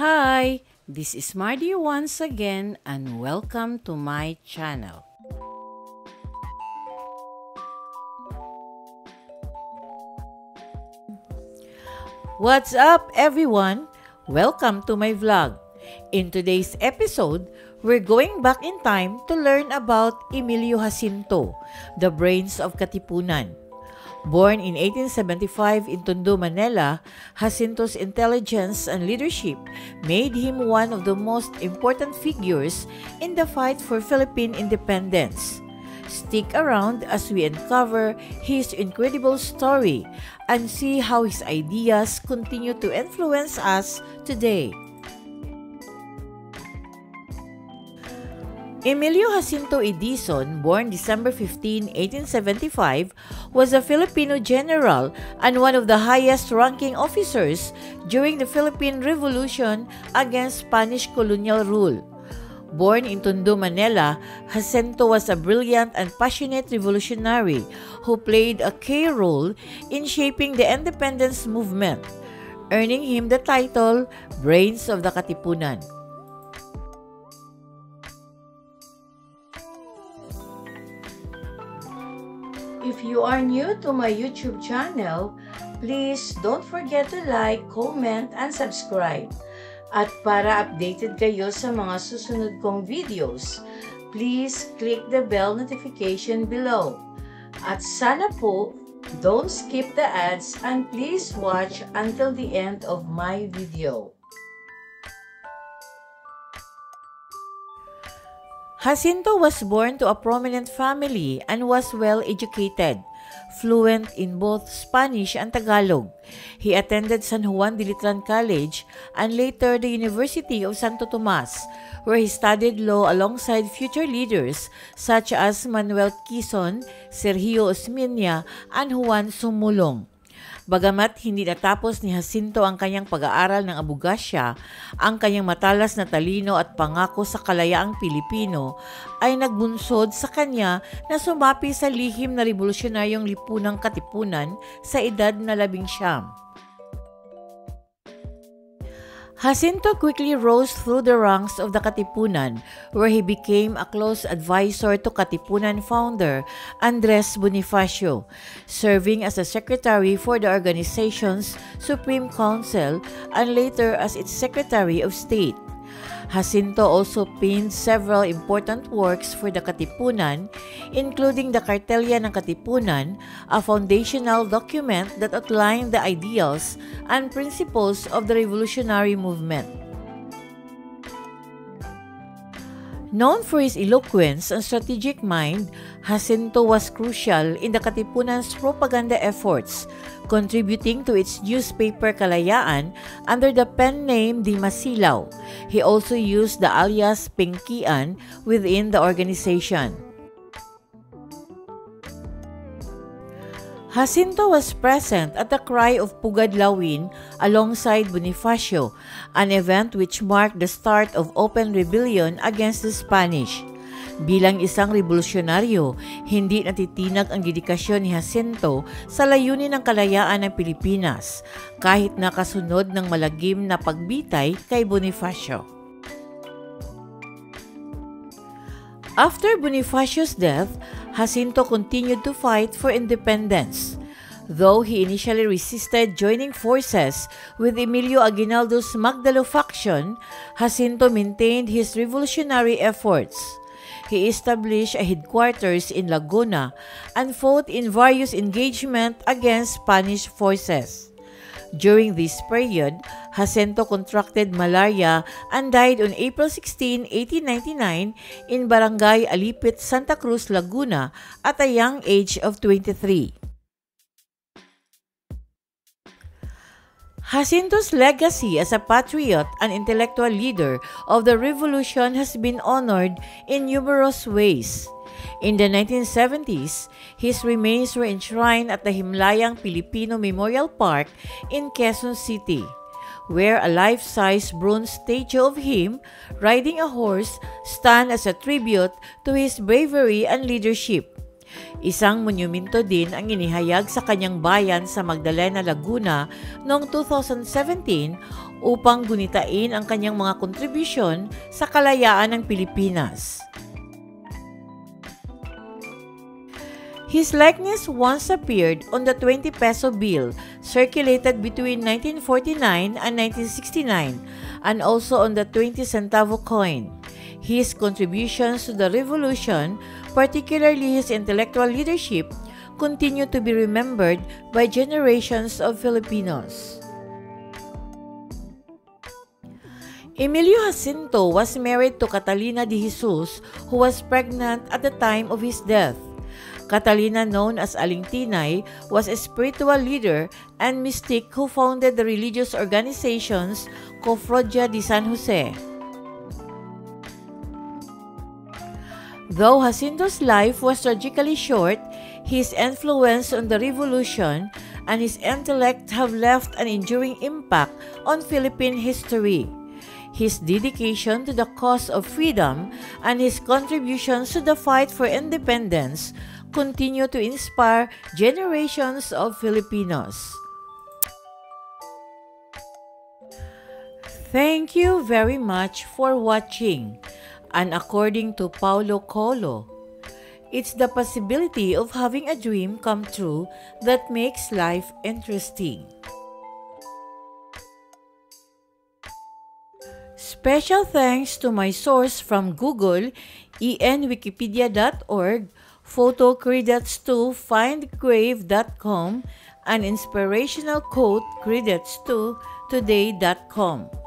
Hi, this is Mardy once again and welcome to my channel. What's up everyone? Welcome to my vlog. In today's episode, we're going back in time to learn about Emilio Jacinto, the brains of Katipunan. Born in 1875 in Tondo, Manila, Jacinto's intelligence and leadership made him one of the most important figures in the fight for Philippine independence. Stick around as we uncover his incredible story and see how his ideas continue to influence us today. Emilio Jacinto Edison, born December 15, 1875, was a Filipino general and one of the highest-ranking officers during the Philippine Revolution against Spanish colonial rule. Born in Tondo, Manila, Jacinto was a brilliant and passionate revolutionary who played a key role in shaping the independence movement, earning him the title Brains of the Katipunan. If you are new to my YouTube channel, please don't forget to like, comment, and subscribe. At para updated kayo sa mga susunod kong videos, please click the bell notification below. At sana po, don't skip the ads and please watch until the end of my video. Jacinto was born to a prominent family and was well educated, fluent in both Spanish and Tagalog. He attended San Juan de Letran College and later the University of Santo Tomas, where he studied law alongside future leaders such as Manuel Quezon, Sergio Osmeña, and Juan Sumulong. Bagamat hindi natapos ni Jacinto ang kanyang pag-aaral ng abogasya, ang kanyang matalas na talino at pangako sa kalayaang Pilipino ay nagbunsod sa kanya na sumapi sa lihim na revolusyonaryong lipunang Katipunan sa edad na 19. Jacinto quickly rose through the ranks of the Katipunan, where he became a close advisor to Katipunan founder Andres Bonifacio, serving as a secretary for the organization's Supreme Council and later as its Secretary of State. Jacinto also penned several important works for the Katipunan, including the Cartilla ng Katipunan, a foundational document that outlined the ideals and principles of the revolutionary movement. Known for his eloquence and strategic mind, Jacinto was crucial in the Katipunan's propaganda efforts, contributing to its newspaper Kalayaan under the pen name Di Masilaw. He also used the alias Pengkian within the organization. Jacinto was present at the Cry of Pugad Lawin alongside Bonifacio, an event which marked the start of open rebellion against the Spanish. Bilang isang revolusyonaryo, hindi natitinag ang dedikasyon ni Jacinto sa layunin ng kalayaan ng Pilipinas, kahit na kasunod ng malagim na pagbitay kay Bonifacio. After Bonifacio's death, Jacinto continued to fight for independence. Though he initially resisted joining forces with Emilio Aguinaldo's Magdalo faction, Jacinto maintained his revolutionary efforts. He established a headquarters in Laguna and fought in various engagements against Spanish forces. During this period, Jacinto contracted malaria and died on April 16, 1899 in Barangay Alipit, Santa Cruz, Laguna at a young age of 23. Jacinto's legacy as a patriot and intellectual leader of the revolution has been honored in numerous ways. In the 1970s, his remains were enshrined at the Himlayang Pilipino Memorial Park in Quezon City, where a life-size bronze statue of him riding a horse stands as a tribute to his bravery and leadership. Isang monumento din ang inihayag sa kanyang bayan sa Magdalena, Laguna noong 2017 upang gunitain ang kanyang mga kontribusyon sa kalayaan ng Pilipinas. His likeness once appeared on the 20 peso bill circulated between 1949 and 1969 and also on the 20 centavo coin. His contributions to the revolution, particularly his intellectual leadership, continue to be remembered by generations of Filipinos. Emilio Jacinto was married to Catalina de Jesus, who was pregnant at the time of his death. Catalina, known as Aling Tinay, was a spiritual leader and mystic who founded the religious organizations Cofradía de San Jose. Though Jacinto's life was tragically short, his influence on the revolution and his intellect have left an enduring impact on Philippine history. His dedication to the cause of freedom and his contributions to the fight for independence continue to inspire generations of Filipinos. Thank you very much for watching. And according to Paulo Coelho, it's the possibility of having a dream come true that makes life interesting. Special thanks to my source from Google, enwikipedia.org, photocredits2, findgrave.com, and inspirational quote credits2, today.com.